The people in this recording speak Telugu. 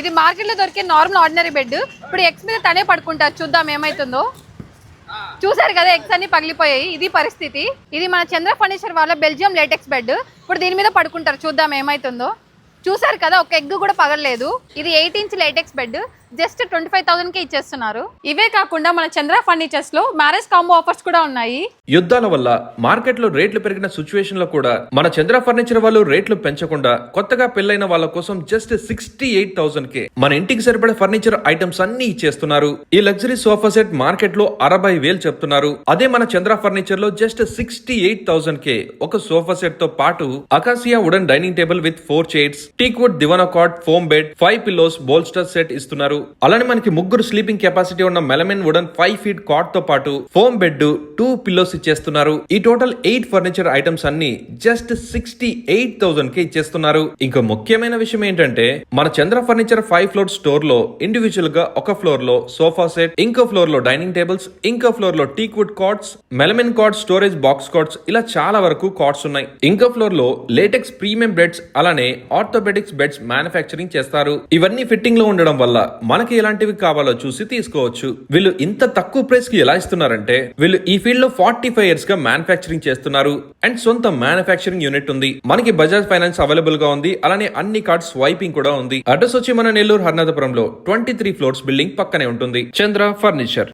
ఇది మార్కెట్ లో దొరికే నార్మల్ ఆర్డినరీ బెడ్. ఇప్పుడు ఎగ్స్ మీద తనే పడుకుంటారు, చూద్దాం ఏమైతుందో. చూసారు కదా ఎగ్స్ అన్ని పగిలిపోయాయి, ఇది పరిస్థితి. ఇది మన చంద్ర ఫర్నిచర్ వాళ్ళ బెల్జియం లేటెక్స్ బెడ్. ఇప్పుడు దీని మీద పడుకుంటారు, చూద్దాం ఏమైతుందో. చూసారు కదా ఒక ఎగ్ కూడా పగలలేదు. ఇది 8 ఇంచ్ లేటెక్స్ బెడ్, జస్ట్ 25,000 కి ఇచ్చేస్తున్నారు. ఇవే కాకుండా మన చంద్ర ఫర్నిచర్స్ లో మ్యారేజ్ కాంబో ఆఫర్స్ కూడా ఉన్నాయి. యుద్ధాల వల్ల మార్కెట్ లో రేట్లు పెరిగిన సిచ్యువేషన్ లో కూడా మన చంద్ర ఫర్నిచర్ వాళ్ళు రేట్లు పెంచకుండా కొత్తగా పెళ్లైన వాళ్ళ కోసం జస్ట్ 68,000 కే మన ఇంటికి సరిపడే ఫర్నిచర్ ఐటమ్స్ అన్ని ఇచ్చేస్తున్నారు. ఈ లగ్జరీ సోఫా సెట్ మార్కెట్ లో 60,000 చెప్తున్నారు. అదే మన చంద్ర ఫర్నిచర్ లో జస్ట్ 68,000 కే ఒక సోఫా సెట్ తో పాటు acacia wooden dining table with 4 chairs, teakwood divan cot, foam bed, 5 pillows, bolster set ఇస్తున్నారు. అలానే మనకి ముగ్గురు స్లీపింగ్ కెపాసిటీ ఉన్న మెలమిన్ వుడెన్ 5 ఫీట్ కాట్ తో పాటు ఫోమ్ బెడ్, 2 పిల్లోస్ ఇచ్చేస్తున్నారు. ఈ టోటల్ 8 ఫర్నిచర్ ఐటమ్స్ అన్ని జస్ట్ 68,000 కి ఇచ్చేస్తున్నారు. ఇంకా ముఖ్యమైన విషయం ఏంటంటే మన చంద్ర ఫర్నిచర్ 5 ఫ్లోర్ స్టోర్ లో ఇండివిజువల్ గా ఒక ఫ్లోర్ లో సోఫా సెట్, ఇంకో ఫ్లోర్ లో డైనింగ్ టేబుల్స్, ఇంకో ఫ్లోర్ లో teakwood cots, melamine cots, storage box cots, ఇలా చాలా వరకు కాట్స్ ఉన్నాయి. ఇంకో ఫ్లోర్ లో లేటెక్స్ ప్రీమియం బెడ్స్, అలానే ఆర్థోపెడిక్స్ బెడ్స్ మ్యానుఫ్యాక్చరింగ్ చేస్తారు. ఇవన్నీ ఫిట్టింగ్ లో ఉండడం వల్ల మనకి ఎలాంటివి కావాలో చూసి తీసుకోవచ్చు. వీళ్ళు ఇంత తక్కువ ప్రైస్ కి ఎలా ఇస్తున్నారంటే వీళ్ళు ఈ ఫీల్డ్ లో 45 ఇయర్స్ గా మ్యానుఫ్యాక్చరింగ్ చేస్తున్నారు అండ్ సొంత మ్యానుఫ్యాక్చరింగ్ యూనిట్ ఉంది. మనకి బజాజ్ ఫైనాన్స్ అవైలబుల్ గా ఉంది. అలానే అన్ని కార్డ్స్ స్వైపింగ్ కూడా ఉంది. అడ్రస్ వచ్చి మన నెల్లూరు హర్నాథపురంలో 23 ఫ్లోర్స్ బిల్డింగ్ పక్కనే ఉంటుంది. చంద్ర ఫర్నిచర్.